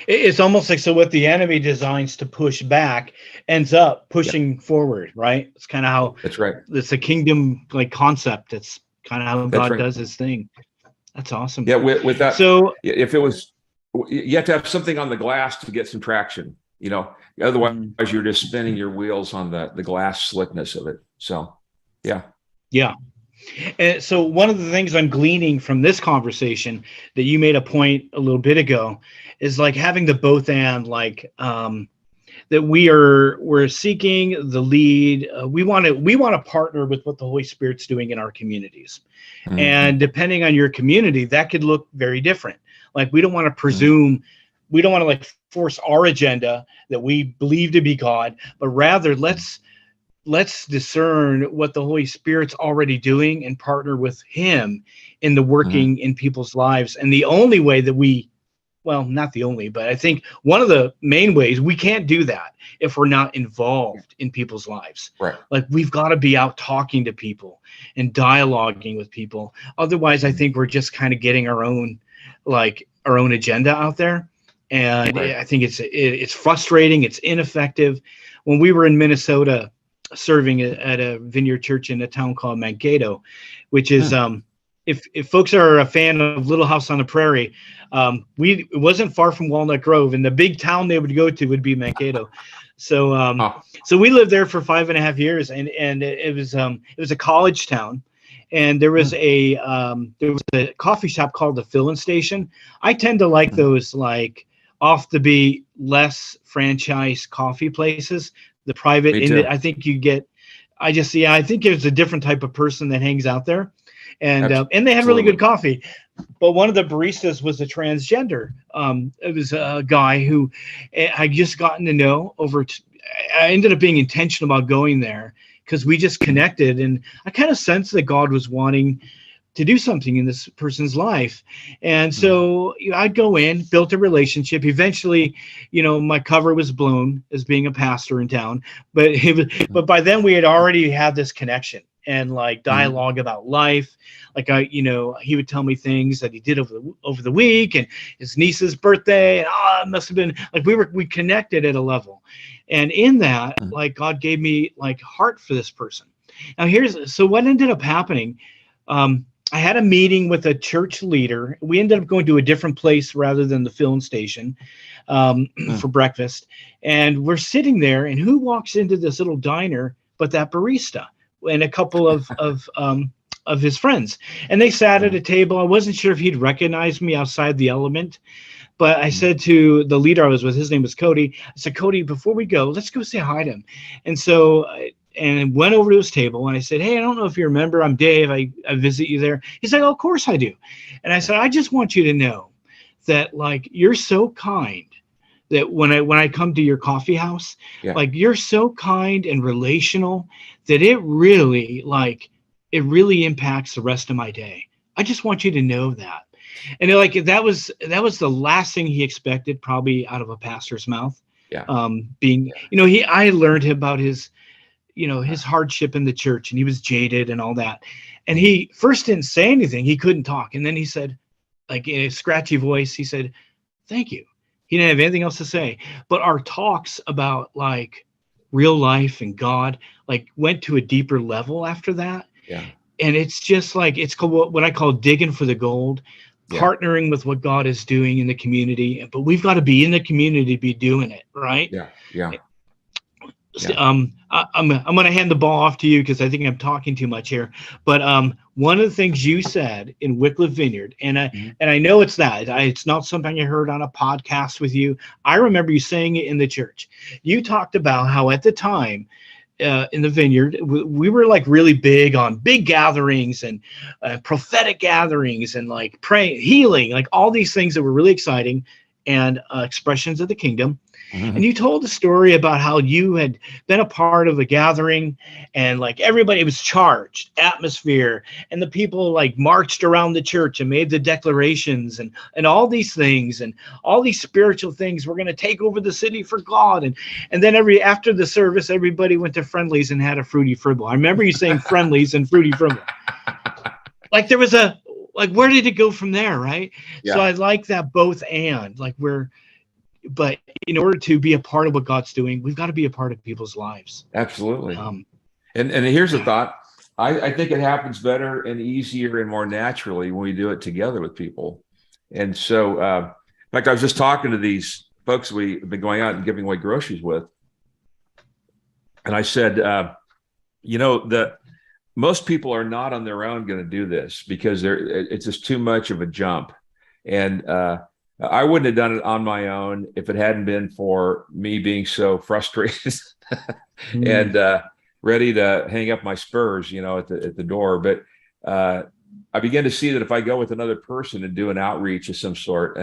It's almost like, so what the enemy designs to push back ends up pushing forward, right? It's kind of how, that's right. It's a kingdom like concept. It's kind of how God does his thing. That's awesome. Yeah. With that, so if it was, you have to have something on the glass to get some traction, otherwise you're just spinning your wheels on the glass slickness of it. So, yeah. And so one of the things I'm gleaning from this conversation that you made a point a little bit ago is like having the both and, like that we're seeking the lead. We want to partner with what the Holy Spirit's doing in our communities. And depending on your community, that could look very different. Like, we don't want to presume, we don't want to like force our agenda that we believe to be God, but rather let's discern what the Holy Spirit's already doing and partner with him in the working in people's lives. And the only way that not the only, but I think one of the main ways, we can't do that if we're not involved in people's lives. Right. Like, we've got to be out talking to people and dialoguing with people. Otherwise, I think we're just kind of getting our own agenda out there. And I think it's frustrating. It's ineffective. When we were in Minnesota, serving at a vineyard church in a town called Mankato, which is if folks are a fan of Little House on the Prairie, it wasn't far from Walnut Grove, and the big town they would go to would be Mankato. So so we lived there for 5.5 years, and it was a college town, and there was a coffee shop called the Fill-In Station. I tend to like those like off the beat, less franchise coffee places. The private, I think you get, I think there's a different type of person that hangs out there, and they had really good coffee. But one of the baristas was a transgender. It was a guy who I just gotten to know I ended up being intentional about going there because we just connected, and I kind of sensed that God was wanting to do something in this person's life. And so I'd go in, built a relationship. Eventually, my cover was blown as being a pastor in town, but by then we had already had this connection. and like dialogue about life. Like he would tell me things that he did over the week, and his niece's birthday, and it must have been like we connected at a level. And in that, like God gave me like heart for this person. Now so what ended up happening. I had a meeting with a church leader. We ended up going to a different place rather than the filling station for breakfast. And we're sitting there, and who walks into this little diner but that barista and a couple of his friends. And they sat at a table. I wasn't sure if he'd recognize me outside the element, but I said to the leader I was with, his name was Cody. I said, Cody, before we go, let's go say hi to him. And so and went over to his table, and I said, hey, I don't know if you remember, I'm Dave. I visit you there. He's like, oh, of course I do. And I said, I just want you to know that like you're so kind that when I come to your coffee house, like you're so kind and relational that it really impacts the rest of my day. I just want you to know that. And that was the last thing he expected probably out of a pastor's mouth. I learned about his hardship in the church, and he was jaded and all that. And he first didn't say anything. He couldn't talk. And then he said, like in a scratchy voice, he said, thank you. He didn't have anything else to say. But our talks about like real life and God, like went to a deeper level after that. Yeah. And it's just like, it's called what I call digging for the gold, partnering with what God is doing in the community. But we've got to be in the community to be doing it. Right. Yeah. Yeah. I'm going to hand the ball off to you because I think I'm talking too much here. But one of the things you said in Wycliffe Vineyard, and I know it's it's not something I heard on a podcast with you. I remember you saying it in the church. You talked about how at the time in the Vineyard, we were like really big on big gatherings and prophetic gatherings and like praying, healing, like all these things that were really exciting and expressions of the kingdom. And you told a story about how you had been a part of a gathering, and like everybody, it was charged atmosphere, and the people like marched around the church and made the declarations and all these things and all these spiritual things. We're going to take over the city for God. And then after the service, everybody went to Friendly's and had a Fruity Fribble. I remember you saying Friendly's and Fruity Fribble. Like there was where did it go from there? Right. Yeah. So I like that but in order to be a part of what God's doing, we've got to be a part of people's lives. Absolutely. And here's a thought. I think it happens better and easier and more naturally when we do it together with people. And so, in fact, I was just talking to these folks we've been going out and giving away groceries with. And I said, most people are not on their own going to do this because it's just too much of a jump. And I wouldn't have done it on my own if it hadn't been for me being so frustrated and ready to hang up my spurs, at the door. But I began to see that if I go with another person and do an outreach of some sort,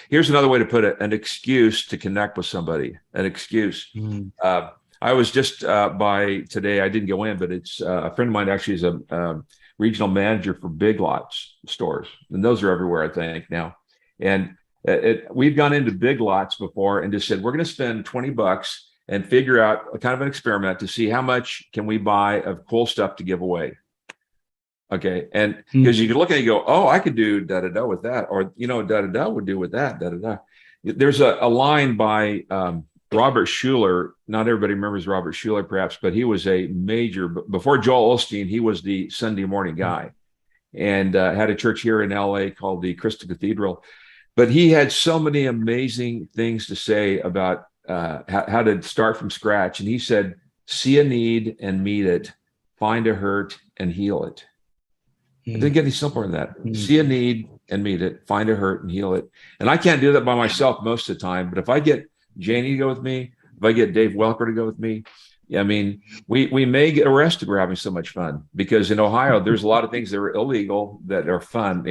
here's another way to put it, an excuse to connect with somebody, an excuse. I was just by today, I didn't go in, but it's a friend of mine actually is a regional manager for Big Lots stores. And those are everywhere, I think, now. And we've gone into Big Lots before and just said, we're going to spend $20 and figure out a kind of an experiment to see how much can we buy of cool stuff to give away. Okay. And because you can look at it and go, oh, I could do da-da-da with that. Or, da-da-da would do with that, da-da-da. There's a line by Robert Schuller. Not everybody remembers Robert Schuller, perhaps, but he was a major, before Joel Osteen, he was the Sunday morning guy and had a church here in LA called the Crystal Cathedral. But he had so many amazing things to say about how to start from scratch. And he said, see a need and meet it, find a hurt and heal it. It didn't get any simpler than that. See a need and meet it, find a hurt and heal it. And I can't do that by myself most of the time. But if I get Janie to go with me, if I get Dave Welker to go with me, I mean, we may get arrested. We're having so much fun because in Ohio, there's a lot of things that are illegal that are fun.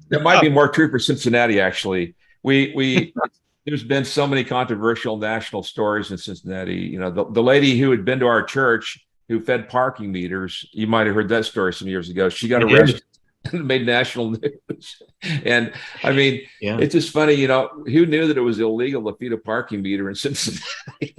That might be more true for Cincinnati, actually. There's been so many controversial national stories in Cincinnati. The lady who had been to our church who fed parking meters, you might have heard that story some years ago. She got arrested and made national news. And I mean, it's just funny, who knew that it was illegal to feed a parking meter in Cincinnati?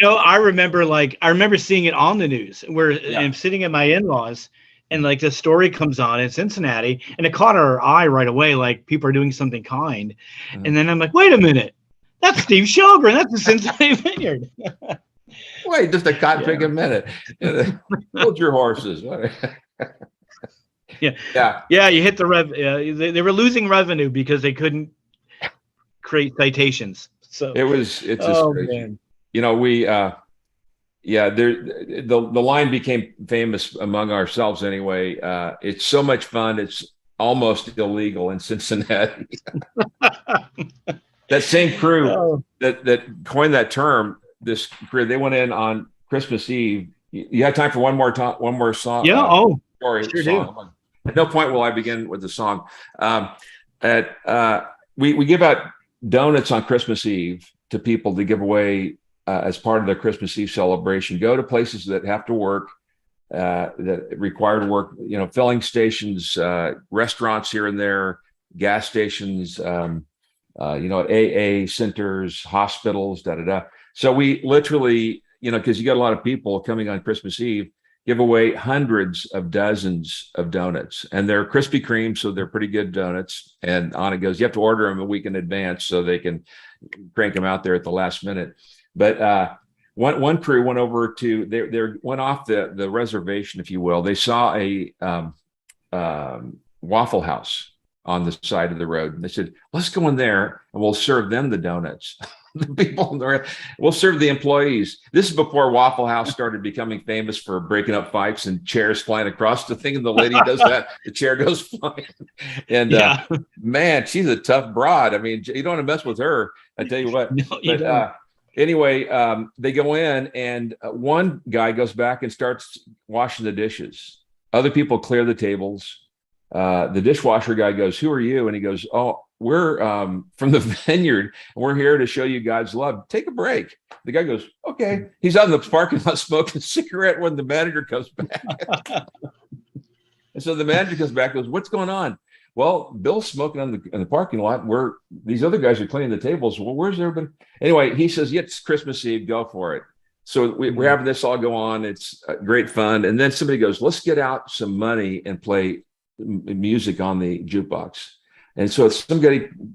I remember seeing it on the news where I'm sitting at my in-laws and like the story comes on in Cincinnati and it caught our eye right away. Like people are doing something kind. And then I'm like, wait a minute, that's Steve Sjogren. That's the Cincinnati Vineyard. Wait, just a cotton picking minute. Hold your horses. Yeah. You hit the rev. They were losing revenue because they couldn't create citations. So it's just crazy. Man. The line became famous among ourselves anyway. It's so much fun. It's almost illegal in Cincinnati. That same crew that coined that term, this crew, they went in on Christmas Eve. You have time for one more song? Yeah. Story. Sure song. do. At no point will I begin with the song. We give out donuts on Christmas Eve to people to give away as part of their Christmas Eve celebration. Go to places that have to work, that require to work, filling stations, restaurants here and there, gas stations, AA centers, hospitals, So we literally, because you got a lot of people coming on Christmas Eve, give away hundreds of dozens of donuts, and they're Krispy Kreme, so they're pretty good donuts. And on it goes. You have to order them a week in advance so they can crank them out there at the last minute. But one crew went over to they went off the reservation, if you will. They saw a Waffle House on the side of the road, and they said, "Let's go in there and we'll serve them the donuts." The people in there, we'll serve the employees. This is before Waffle House started becoming famous for breaking up fights and chairs flying across the thing. And the lady does that, the chair goes flying. And man, she's a tough broad. I mean, you don't want to mess with her. I tell you what. No, you don't. Anyway, they go in, and one guy goes back and starts washing the dishes. Other people clear the tables. The dishwasher guy goes, "Who are you?" And he goes, "Oh, we're from the Vineyard, and we're here to show you God's love. Take a break." The guy goes, "Okay." He's out in the parking lot smoking a cigarette when the manager comes back. And so the manager comes back and goes, "What's going on?" "Well, Bill's smoking in the parking lot. These other guys are cleaning the tables." "Well, where's everybody?" Anyway, he says, "Yeah, it's Christmas Eve. Go for it." So we're having this all go on. It's great fun. And then somebody goes, "Let's get out some money and play music on the jukebox." And so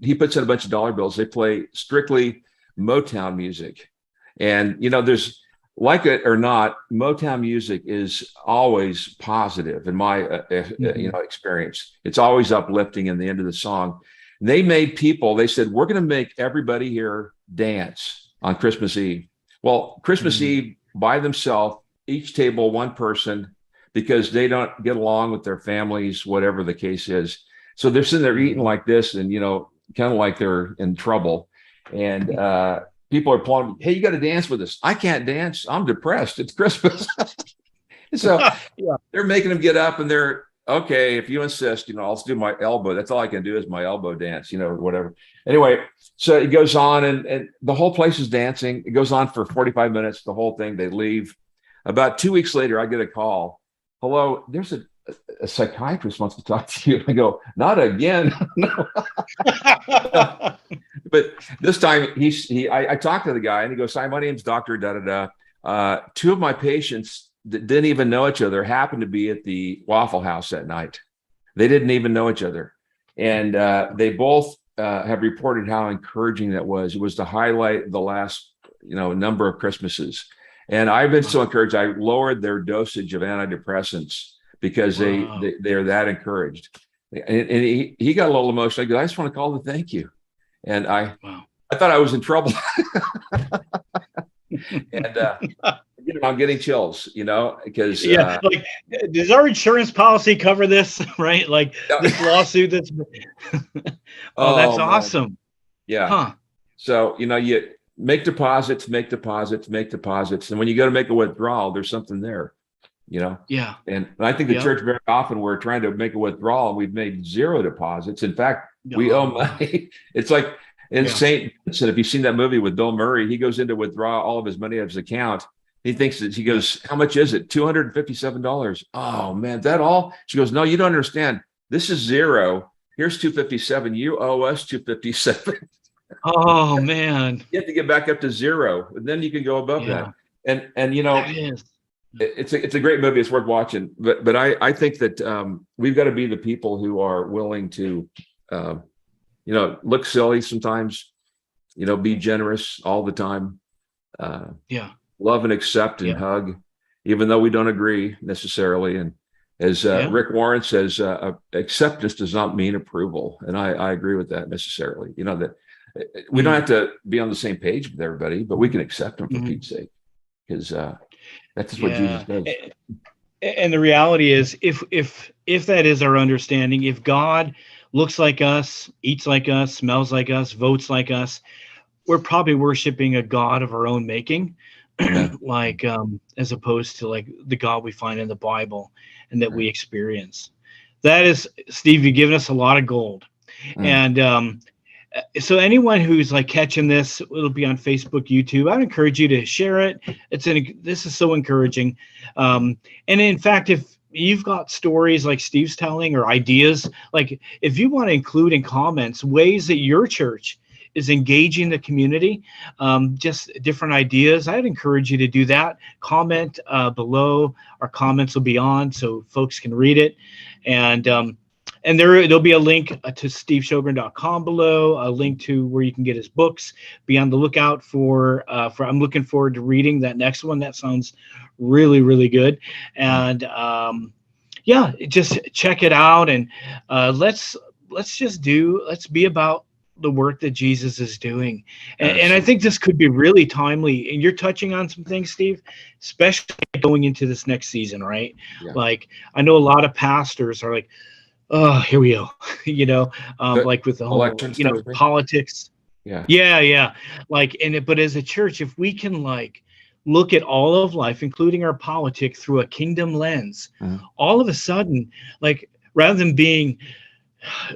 he puts in a bunch of dollar bills. They play strictly Motown music. And, there's, like it or not, Motown music is always positive in my, experience. It's always uplifting in the end of the song. And they said, "We're going to make everybody here dance on Christmas Eve." Well, Christmas Eve by themselves, each table, one person, because they don't get along with their families, whatever the case is. So they're sitting there eating like this and, kind of like they're in trouble. And people are applauding, "Hey, you got to dance with us." "I can't dance. I'm depressed. It's Christmas." So they're making them get up, and they're, "Okay, if you insist, I'll do my elbow. That's all I can do is my elbow dance, whatever." Anyway, so it goes on, and the whole place is dancing. It goes on for 45 minutes, the whole thing. They leave. About 2 weeks later, I get a call. "Hello, there's a psychiatrist wants to talk to you." I go, "Not again." No. But this time I talked to the guy, and he goes, "Hi, my name's Dr. Two of my patients that didn't even know each other happened to be at the Waffle House that night. They didn't even know each other. And they both have reported how encouraging that was. It was the highlight of the last, number of Christmases. And I've been so encouraged. I lowered their dosage of antidepressants because they're that encouraged." And he got a little emotional. I go, "I just want to call to thank you." And I thought I was in trouble. And I'm getting chills, because like, does our insurance policy cover this? Right? Like this lawsuit that's that's awesome. Man. Yeah. Huh. So, you make deposits. And when you go to make a withdrawal, there's something there. Yeah. And I think the church very often we're trying to make a withdrawal and we've made zero deposits. In fact, we owe money. It's like in St. Vincent, if you've seen that movie with Bill Murray, he goes in to withdraw all of his money out of his account. He thinks that he goes, "How much is it?" $257. "Oh man, that all?" She goes, "No, you don't understand. This is zero. Here's $257. You owe us $257. Oh man. You have to get back up to zero, and then you can go above Yeah, that. And you that know, is. it's a great movie. It's worth watching. But I think that we've got to be the people who are willing to, look silly sometimes. Be generous all the time. Uh, Yeah. Love and accept and Yeah. hug, even though we don't agree necessarily. And as Yeah. Rick Warren says, acceptance does not mean approval, and I agree with that necessarily. That we don't Mm. have to be on the same page with everybody, but we can accept them for Mhm. Pete's sake, because that's just what Jesus Yeah. does. And the reality is, if that is our understanding, if God looks like us, eats like us, smells like us, votes like us, we're probably worshiping a God of our own making, Yeah. like as opposed to like the God we find in the Bible and that Right. we experience. That is, Steve, you've given us a lot of gold. Mm. And so anyone who's like catching this, it'll be on Facebook, YouTube. I'd encourage you to share it. This is so encouraging. And in fact, if you've got stories like Steve's telling or ideas, like if you want to include in comments ways that your church is engaging the community, just different ideas, I'd encourage you to do that. Comment below. Our comments will be on so folks can read it. And there'll be a link to stevesjogren.com below, a link to where you can get his books. Be on the lookout for I'm looking forward to reading that next one. That sounds really, really good. And yeah, just check it out. And let's be about the work that Jesus is doing. And I Absolutely. think this could be really timely. And you're touching on some things, Steve, especially going into this next season, right? Yeah. Like I know a lot of pastors are like, oh, here we go. The Like with the whole, election stuff. Right? politics. Yeah. Yeah. Like, but as a church, if we can like look at all of life, including our politics through a kingdom lens, Mhm. all of a sudden, like rather than being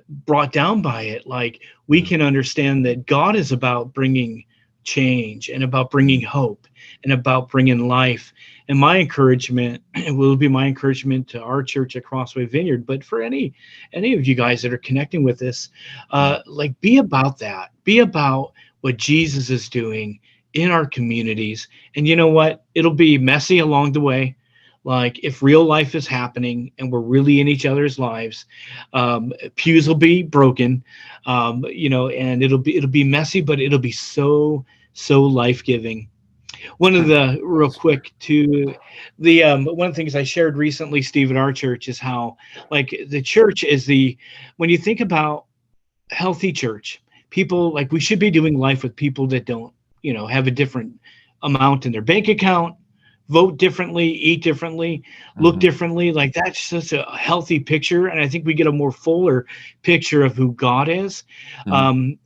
brought down by it, like we Mhm. can understand that God is about bringing change and about bringing Mhm. hope and about bringing life. And my encouragement will be my encouragement to our church at Crossway Vineyard, but for any of you guys that are connecting with this, Mhm. like be about that, be about what Jesus is doing in our communities. And you know what? It'll be messy along the way. Like if real life is happening and we're really in each other's lives, pews will be broken, and it'll be messy, but it'll be so life giving. One of the real That's fair. quick to the one of the things I shared recently, Steve, at our church is how like the church is when you think about healthy church, people like we should be doing life with people that don't have a different amount in their bank account, vote differently, eat differently, look Mhm. differently. Like that's such a healthy picture, and I think we get a more fuller picture of who God is Mhm. um,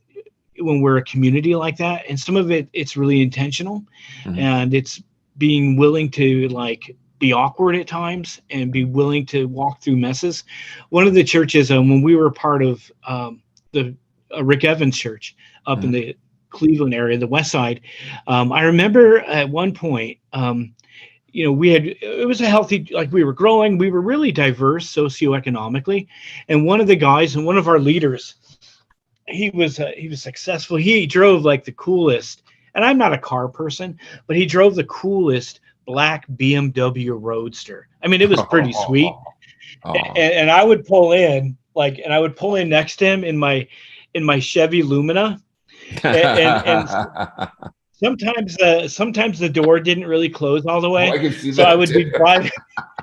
when we're a community like that. And some of it's really intentional, Mhm. and it's being willing to like be awkward at times and be willing to walk through messes. One of the churches, when we were part of the Rick Evans church up in Mhm. the Cleveland area, the West Side, I remember at one point, it was a healthy, like we were growing, we were really diverse socioeconomically, and one of the guys and one of our leaders, he was successful. He drove like the coolest, and I'm not a car person, but he drove the coolest black BMW Roadster. I mean, it was pretty sweet. Oh. And I would pull in and I would pull in next to him in my Chevy Lumina, and sometimes the door didn't really close all the Oh, I way, can see so I that would too. be driving.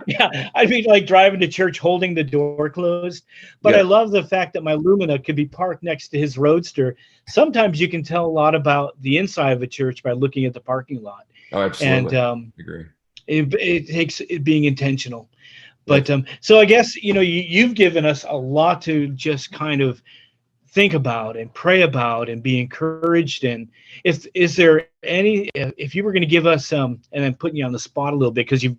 Yeah, I'd be like driving to church holding the door closed. But I Yeah. love the fact that my Lumina could be parked next to his Roadster. Sometimes you can tell a lot about the inside of a church by looking at the parking lot, Oh, and absolutely. I agree. it takes it being intentional. But Yep. so I guess you've given us a lot to just kind of think about and pray about and be encouraged. And if is there any if you were going to give us and I'm putting you on the spot a little bit because you've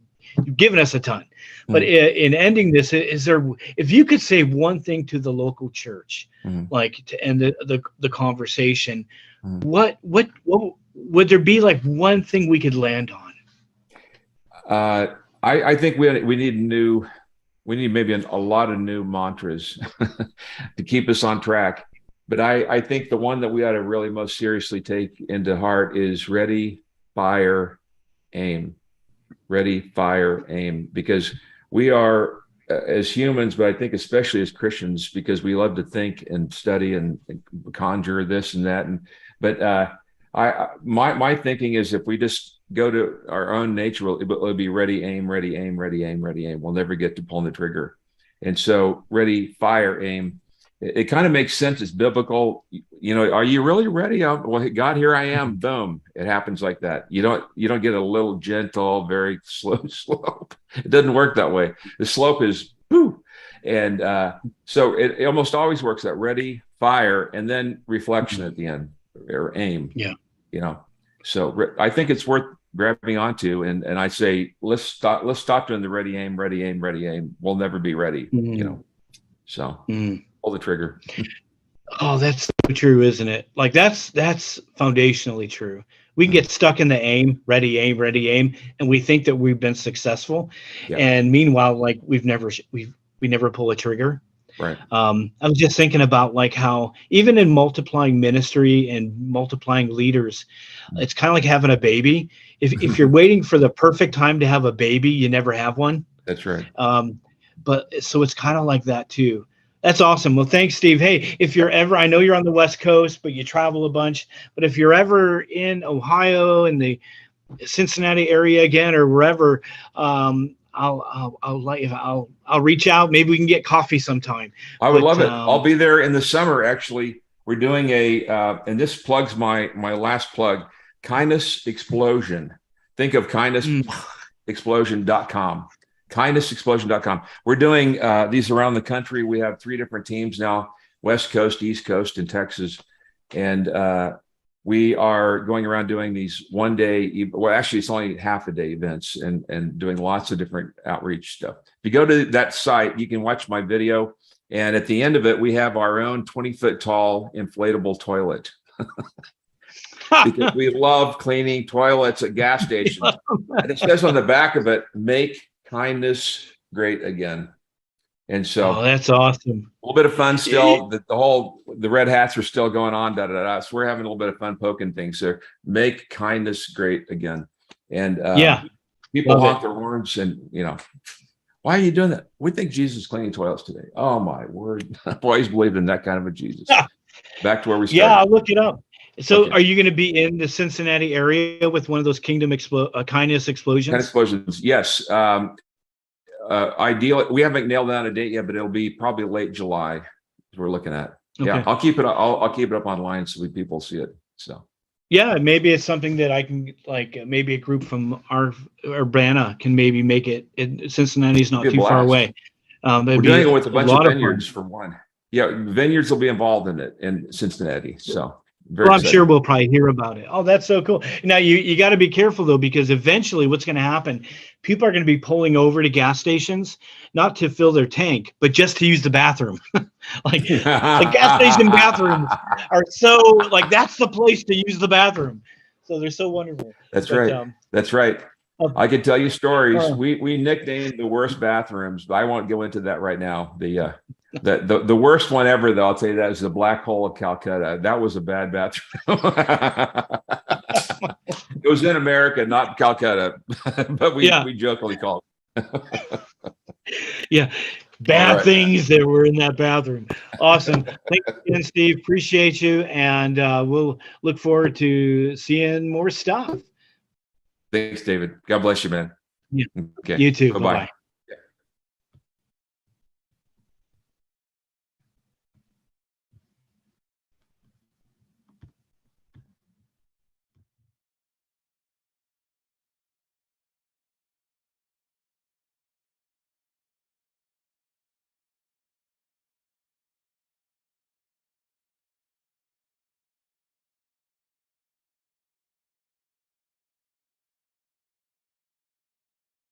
given us a ton, but Mhm. in ending this, is there, if you could say one thing to the local church, Mhm. like to end the conversation, Mhm. what would there be, like one thing we could land on? Uh, I think we need maybe a lot of new mantras to keep us on track. But I think the one that we ought to really most seriously take into heart is ready, fire, aim. Ready, fire, aim. Because we are, as humans, but I think especially as Christians, because we love to think and study and conjure this and that. But my thinking is, if we just go to our own nature, it'll be ready, aim, ready, aim, ready, aim, ready, aim. We'll never get to pulling the trigger. And so ready, fire, aim. It kind of makes sense. It's biblical. Are you really ready? Well, God, here I am. Boom. It happens like that. You don't get a little gentle, very slow slope. It doesn't work that way. The slope is whoo. And so it almost always works that ready, fire, and then reflection at the end, or aim. Yeah. So I think it's worth grabbing onto. And I say, let's stop doing the ready, aim, ready, aim, ready, aim. We'll never be ready, So pull the trigger. Oh, that's so true, isn't it? Like that's foundationally true. We can get stuck in the aim, ready, aim, and we think that we've been successful. Yeah. And meanwhile, like we never pull a trigger. Right. I was just thinking about like how even in multiplying ministry and multiplying leaders, it's kind of like having a baby. If you're waiting for the perfect time to have a baby, you never have one. That's right. But so it's kind of like that too. That's awesome. Well, thanks, Steve. Hey, if you're ever, I know you're on the West Coast, but you travel a bunch, but if you're ever in Ohio in the Cincinnati area again, or wherever, I'll reach out. Maybe we can get coffee sometime. I would love it. I'll be there in the summer. Actually, we're doing and this plugs my last plug, Kindness Explosion. Think of kindnessexplosion.com. kindnessexplosion.com. We're doing these around the country. We have 3 different teams now, West Coast, East Coast, and Texas. And we are going around doing these one day, well, actually it's only half a day events, and doing lots of different outreach stuff. If you go to that site, you can watch my video. And at the end of it, we have our own 20-foot tall inflatable toilet. Because we love cleaning toilets at gas stations. And it says on the back of it, make kindness great again. And so that's awesome. A little bit of fun still. The red hats are still going on. So we're having a little bit of fun poking things there. Make kindness great again. And people honk their horns and why are you doing that? We think Jesus is cleaning toilets today. Oh my word. I've always believed in that kind of a Jesus. Back to where we started. Yeah, I'll look it up. So okay. Are you going to be in the Cincinnati area with one of those kindness explosions? Kindness explosions, yes. Ideally, we haven't nailed down a date yet, but it'll be probably late July. We're looking at. Okay. Yeah, I'll keep it. I'll keep it up online so people see it. So. Yeah, maybe it's something that I can maybe a group from our Urbana can maybe make it. Cincinnati's not too far away. We're doing it with a bunch of vineyards for one. Yeah, vineyards will be involved in it in Cincinnati. So. I'm sure we'll probably hear about it. Oh, that's so cool. Now you got to be careful though, because eventually what's going to happen, people are going to be pulling over to gas stations, not to fill their tank, but just to use the bathroom. Like the gas station bathrooms are so that's the place to use the bathroom. So they're so wonderful. That's right. That's right. I could tell you stories. We nicknamed the worst bathrooms, but I won't go into that right now. The worst one ever, though, I'll tell you that, is the Black Hole of Calcutta. That was a bad bathroom. It was in America, not Calcutta, but we jokingly called it. Yeah, bad things that were in that bathroom. Awesome. Thanks again, Steve. Appreciate you, and we'll look forward to seeing more stuff. Thanks, David. God bless you, man. Yeah. Okay. You too. Bye-bye.